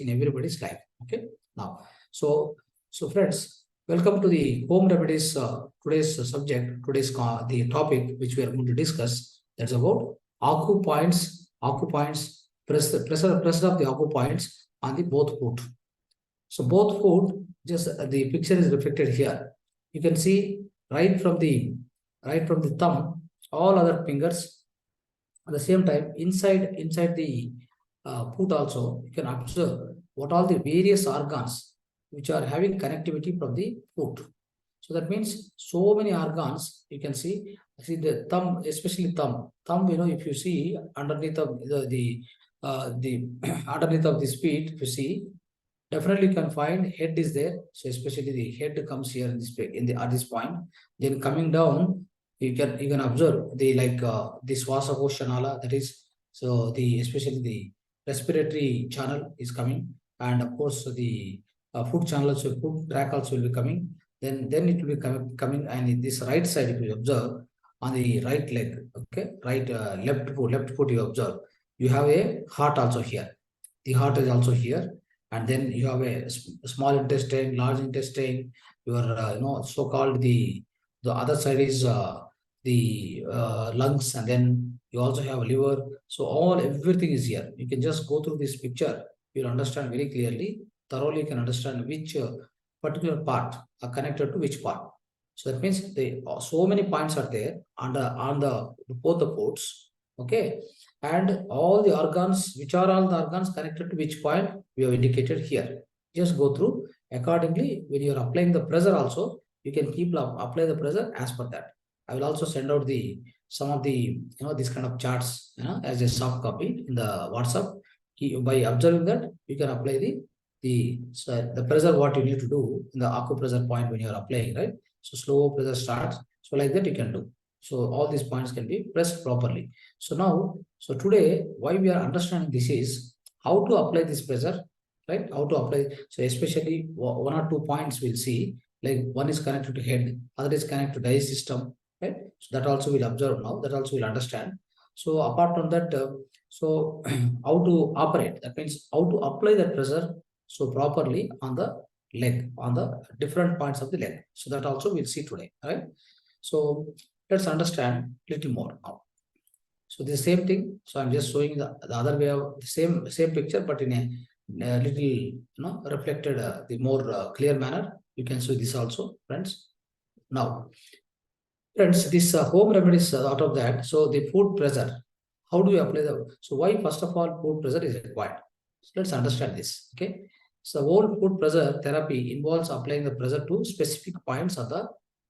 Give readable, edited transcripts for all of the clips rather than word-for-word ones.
in everybody's life. Okay. Now, so friends, welcome to the home remedies. Today's subject, the topic which we are going to discuss. That's about acupoints, pressure of the acupoints on the both foot. So both foot, just the picture is reflected here. You can see right from the thumb, all other fingers. At the same time, inside the foot also, you can observe what all the various organs which are having connectivity from the foot. So that means so many organs you can see. See the thumb, especially thumb. Thumb, if you see underneath of the underneath of this feet, if you see, definitely you can find head is there. So especially the head comes here in this at this point. Then coming down, you can observe the this Vasakoshanala, that is, so the especially the respiratory channel is coming, and of course the foot channel also, foot track also will be coming. Then it will be coming, and in this right side, if you observe on the right leg, okay, left foot, you observe you have a heart also here. The heart is also here, and then you have a small intestine, large intestine. Your so-called the other side is the lungs, and then you also have liver. So everything is here. You can just go through this picture. You'll understand very clearly, thoroughly. You can understand which particular part are connected to which part. So that means so many points are there on the both the ports. Okay, and all the organs, which are all the organs connected to which point, we have indicated here. Just go through accordingly. When you are applying the pressure also, you can keep apply the pressure as per that. I will also send out some of the this kind of charts as a soft copy in the WhatsApp. By observing that, you can apply the pressure what you need to do in the acupressure point when you are applying, right? So slow pressure starts. So like that you can do. So all these points can be pressed properly. So today, why we are understanding this is how to apply this pressure, right? How to apply. So especially one or two points we'll see, like one is connected to head, other is connected to digestive system, right? So that also we'll observe now, that also we'll understand. So apart from that, so how to operate, that means how to apply that pressure so properly on the leg, on the different points of the leg. So that also we'll see today, right? So let's understand a little more now. So the same thing. So I'm just showing the other way of the same picture, but in a little reflected the more clear manner. You can see this also, friends. Now, friends, this home remedies out of that. So the foot pressure. How do we apply So why first of all foot pressure is required? So let's understand this. Okay. So whole foot pressure therapy involves applying the pressure to specific points of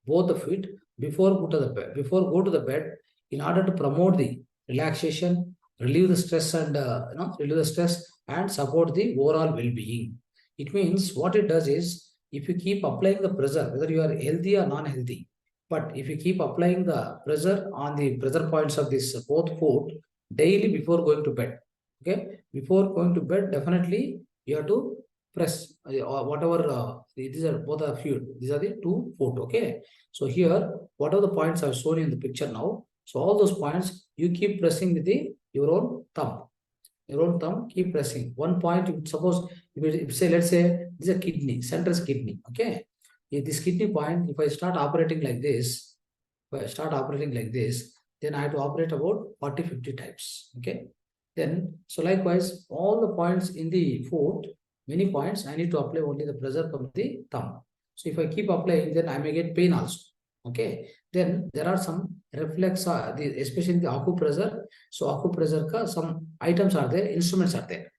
both the feet before go to the bed in order to promote the relaxation, relieve the stress and support the overall well-being. It means what it does is, if you keep applying the pressure, whether you are healthy or non-healthy, but if you keep applying the pressure on the pressure points of this both foot daily before going to bed, okay, before going to bed, definitely you have to press whatever these are both of you. These are the 2 foot. Okay, so here what are the points I've shown in the picture now? So all those points you keep pressing with your own thumb. Your own thumb, keep pressing. One point, suppose if say, let's say this is a kidney, center is kidney. Okay, if this kidney point, if I start operating like this, then I have to operate about 40-50 times. Okay, then so likewise all the points in the foot, many points, I need to apply only the pressure from the thumb. So if I keep applying, then I may get pain also. Okay, then there are some reflex, especially the acupressure. So acupressure some items are there, instruments are there.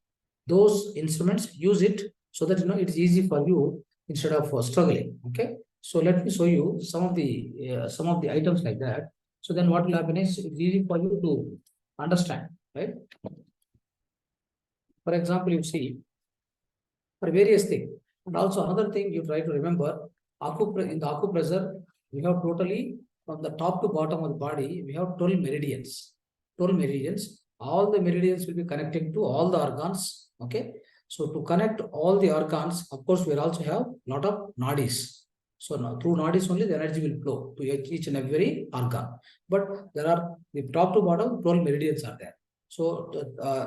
Those instruments, use it so that it's easy for you instead of struggling. Okay, so let me show you some of the items like that. So then what will happen is, it's easy for you to understand, right? For example, you see for various things. And also another thing you try to remember, in the acupressure, we have totally from the top to bottom of the body, we have 12 meridians. 12 meridians. All the meridians will be connecting to all the organs. Okay. So to connect all the organs, of course, we also have a lot of nadis. So now through nadis only the energy will flow to each and every organ. But there are the top to bottom 12 meridians are there. So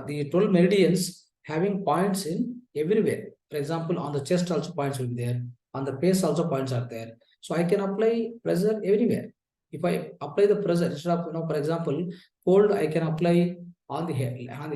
the 12 meridians having points in everywhere. For example, on the chest also points will be there. On the face also points are there. So I can apply pressure everywhere. If I apply the pressure, instead of, for example, cold, I can apply on the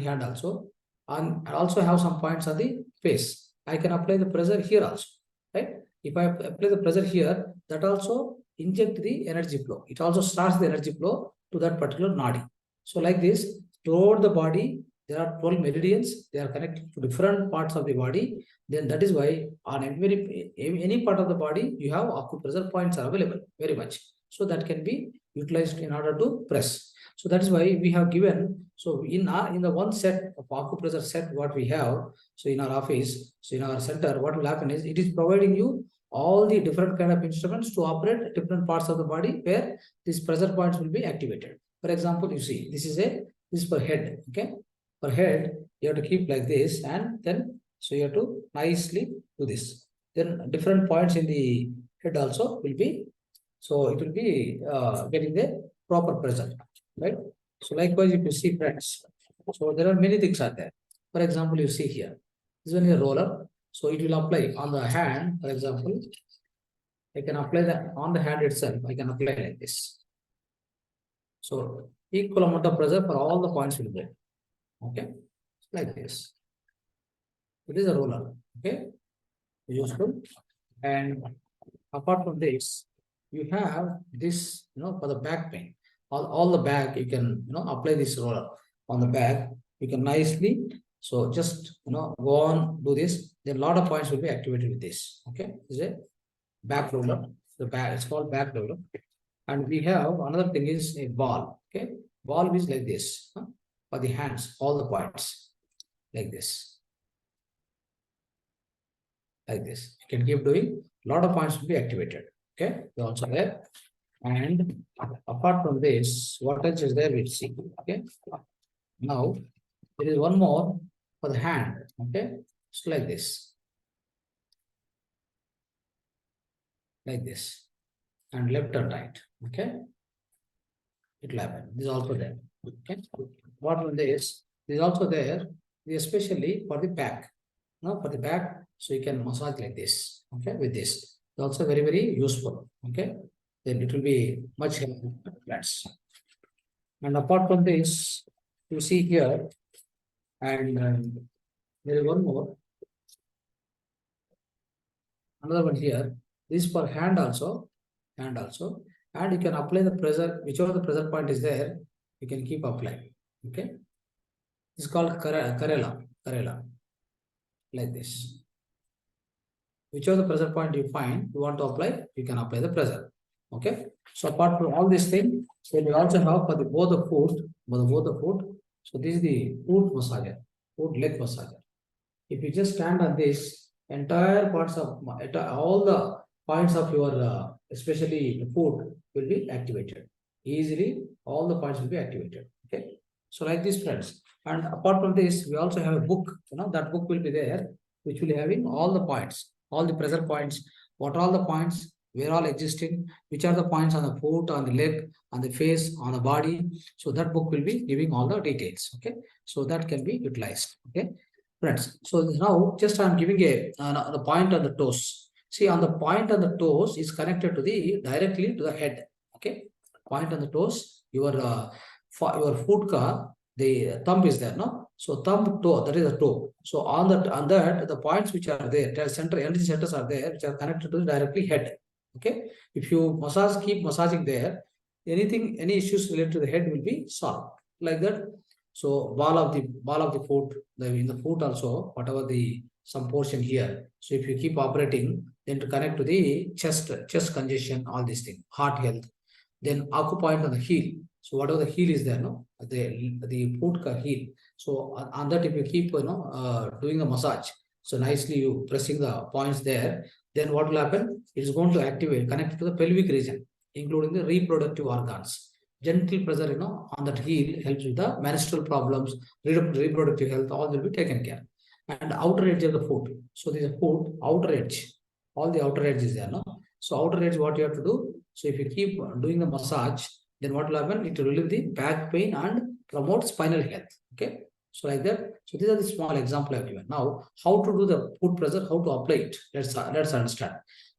hand also. And I also have some points on the face. I can apply the pressure here also, right? If I apply the pressure here, that also inject the energy flow. It also starts the energy flow to that particular nadi. So like this, throughout the body, there are 12 meridians. They are connected to different parts of the body. Then that is why on any part of the body, you have acupressure points are available very much. So that can be utilized in order to press. So that is why we have given. So in the one set of acupressure set, what we have, so in our office, so in our center, what will happen is it is providing you all the different kind of instruments to operate different parts of the body where these pressure points will be activated. For example, you see, this is for head. Okay, for head, you have to keep like this, and then so you have to nicely do this. Then different points in the head also will be, so it will be getting the proper pressure, right? So likewise, if you see, friends, so there are many things are there. For example, you see here, this one is a roller. So it will apply on the hand, for example. I can apply that on the hand itself. I can apply like this. So equal amount of pressure for all the points will be. Okay, like this. It is a roller. Okay, useful. And apart from this, you have this, for the back pain. All the back, you can, apply this roller on the back. You can nicely, so just, go on, do this. Then a lot of points will be activated with this. Okay, this is a back roller. The back, it's called back roller. And we have another thing is a ball. Okay, ball is like this, for the hands, all the points, like this. Like this. You can keep doing, a lot of points will be activated. Okay, they're also there. And apart from this, what else is there? We'll see. Okay, now there is one more for the hand. Okay, it's like this, and left and right. Okay, it will happen. This is also there. Okay, what on this is also there, especially for the back. For the back, so you can massage like this. Okay, with this, it's also very, very useful. Okay, then it will be much helpful. And apart from this, you see here, and there is one more, another one here. This is for hand also, and you can apply the pressure, whichever the pressure point is there, you can keep applying. Okay, it's called Karela, like this. Whichever the pressure point you find, you want to apply, you can apply the pressure. Okay, so apart from all these things, so we also have for both the foot. So this is the foot massager, foot leg massager. If you just stand on this, entire parts of all the points of your, especially the foot, will be activated easily. All the points will be activated. Okay, so like this, friends. And apart from this, we also have a book. That book will be there, which will be having all the points, all the pressure points, what are all the points, where all existing, which are the points on the foot, on the leg, on the face, on the body. So that book will be giving all the details. Okay, so that can be utilized. Okay, friends. So now just I'm giving the point on the toes. See, on the point on the toes is connected to directly to the head. Okay, point on the toes, your foot the thumb is there, no? So thumb, toe, that is the toe. So on that the points which are there, energy centers are there, which are connected to the directly head. Okay, if you keep massaging there, any issues related to the head will be solved like that. So ball of the foot, in the foot also, whatever some portion here. So if you keep operating, then to connect to the chest congestion, all these things, heart health. Then acupoint on the heel. So whatever the heel is there, no, the foot heel. So on that, if you keep doing a massage, so nicely you pressing the points there, then what will happen? It is going to connect to the pelvic region, including the reproductive organs. Gentle pressure, on that heel helps with the menstrual problems, reproductive health, all will be taken care. And outer edge of the foot. So this is foot outer edge. All the outer edge is there, no? So outer edge, what you have to do? So if you keep doing the massage, then what will happen? It will relieve the back pain and promote spinal health. Okay. So like that. So these are the small example I've given. Now, how to do the foot pressure, how to apply it. Let's understand.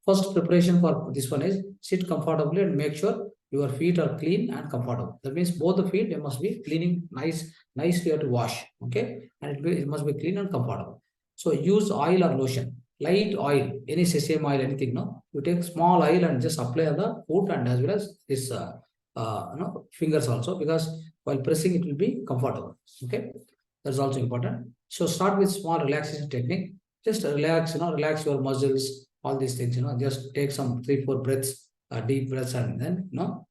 First preparation for this one is sit comfortably and make sure your feet are clean and comfortable. That means both the feet, they must be cleaning nicely you have to wash. Okay. And it must be clean and comfortable. So use oil or lotion, light oil, any sesame oil, anything. No, you take small oil and just apply on the foot and as well as this fingers also, because while pressing it will be comfortable. Okay, that's also important. So start with small relaxation technique. Just relax, relax your muscles, all these things. Just take some 3-4 breaths, deep breaths, and then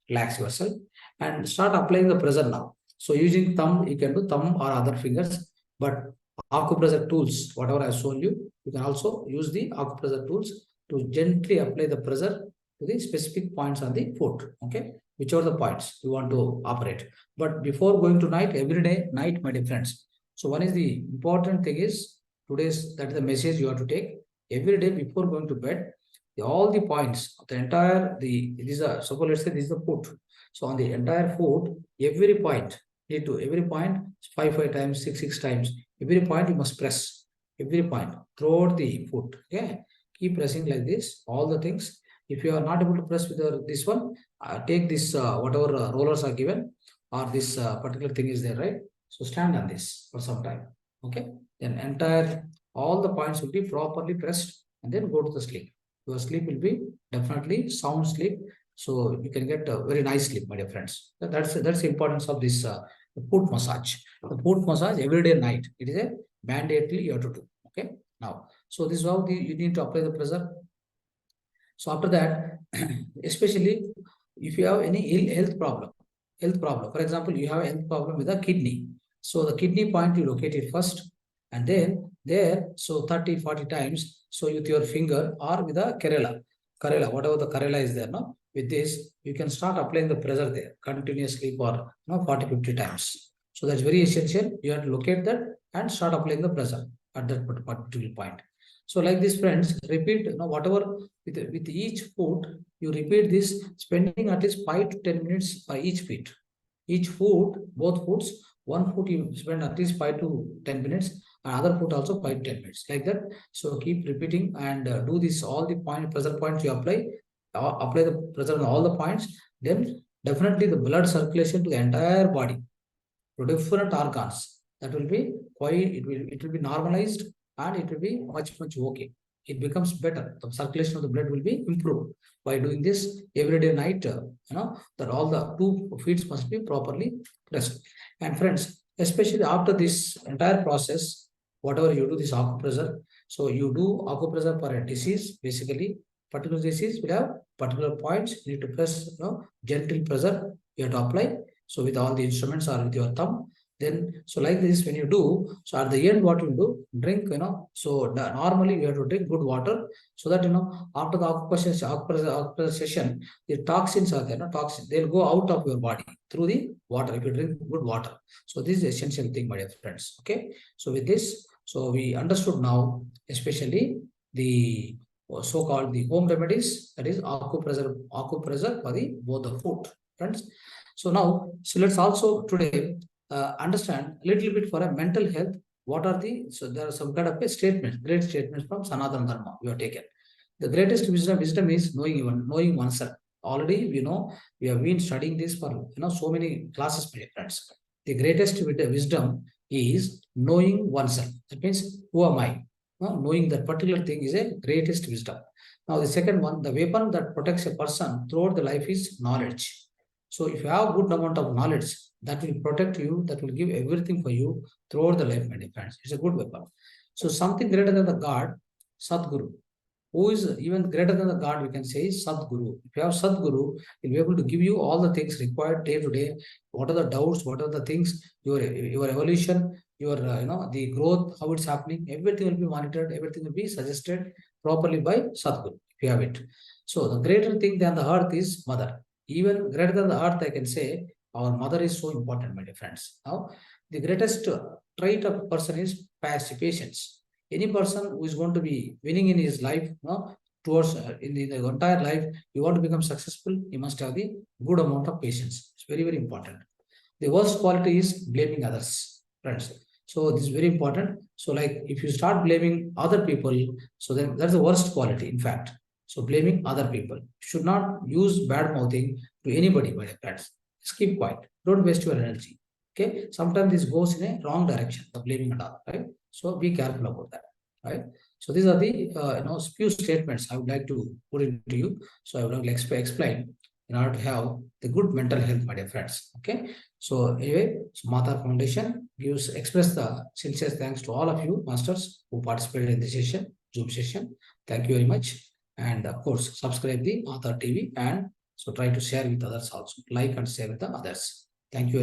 relax yourself and start applying the pressure now. So using thumb, you can do thumb or other fingers, but acupressure tools, whatever I've shown you, you can also use the acupressure tools to gently apply the pressure to the specific points on the foot. Okay, whichever the points you want to operate. But before going to night, every day, night, my dear friends. So one is the important thing is today's, that is the message you have to take every day before going to bed. All the points, the entire, suppose let's say this is the foot. So on the entire foot, every point, every point 5 times, 6 times, every point you must press, every point throughout the foot. Okay, keep pressing like this, all the things. If you are not able to press with this one, take this, whatever rollers are given, or this particular thing is there, right? So stand on this for some time. Okay, then all the points will be properly pressed, and then go to the sleep. Your sleep will be definitely sound sleep, so you can get a very nice sleep, my dear friends. That's the importance of this foot massage. The foot massage every day night, it is a mandatory you have to do. Okay, now, so this is how you need to apply the pressure. So after that, especially if you have any health problem, for example, you have a health problem with the kidney. So the kidney point, you locate it first, and then there, so 30-40 times, so with your finger or with a Karela, whatever the Karela is there, no? With this, you can start applying the pressure there continuously for 40-50 times. So that's very essential. You have to locate that and start applying the pressure at that particular point. So like this, friends, repeat, whatever with each foot, you repeat this, spending at least 5 to 10 minutes by each feet. Each foot, both foots, one foot you spend at least 5 to 10 minutes, and other foot also 5 to 10 minutes, like that. So keep repeating and do this, all the pressure points you apply the pressure on all the points. Then definitely the blood circulation to the entire body, to different organs, that will be quite, it will be normalized, and it will be much okay. It becomes better. The circulation of the blood will be improved by doing this every day night. That all the 2 feet must be properly pressed. And friends, especially after this entire process, whatever you do this acupressure, so you do acupressure for a disease. Basically, particular disease will have particular points. You need to press, gentle pressure you have to apply. So with all the instruments or with your thumb, then, so like this, when you do, so at the end, what you do, drink, so normally you have to drink good water, so that, after the acupressure session, the toxins are there, toxins, they'll go out of your body through the water, if you drink good water. So this is essential thing, my dear friends. Okay, so with this, so we understood now, especially the so-called the home remedies, that is acupressure for the both the foot, friends. So now, so let's also today understand a little bit for a mental health. What are so there are some kind of statements, great statements from Sanatana Dharma we have taken. The greatest wisdom is knowing oneself. Already we know, we have been studying this for so many classes, my friends. The greatest wisdom is knowing oneself. That means, who am I? Knowing that particular thing is a greatest wisdom. Now the second one, the weapon that protects a person throughout the life is knowledge. So if you have good amount of knowledge, that will protect you, that will give everything for you throughout the life, my dear friends. It's a good weapon. So something greater than the God, Sadguru. Who is even greater than the God, we can say, is Sadguru. If you have Sadguru, he'll be able to give you all the things required day to day. What are the doubts? What are the things? Your evolution, your the growth, how it's happening. Everything will be monitored. Everything will be suggested properly by Sadguru, if you have it. So the greater thing than the earth is Mother. Even greater than the earth, I can say, our mother is so important, my dear friends. Now, the greatest trait of a person is patience. Any person who is going to be winning in his life, towards in the entire life, you want to become successful, you must have the good amount of patience. It's very, very important. The worst quality is blaming others, friends. So this is very important. So like if you start blaming other people, so then that's the worst quality, in fact. So blaming other people. Should not use bad mouthing to anybody, my friends. Just keep quiet. Don't waste your energy. Okay. Sometimes this goes in a wrong direction, the blaming and all, right? So be careful about that. Right. So these are the few statements I would like to put into you. So I would like to explain in order to have the good mental health, my dear friends. Okay. So anyway, so Mahavatar Foundation express the sincere thanks to all of you masters who participated in this session, Zoom session. Thank you very much. And of course, subscribe the Mahavatar TV and so try to share with others also. Like and share with the others. Thank you.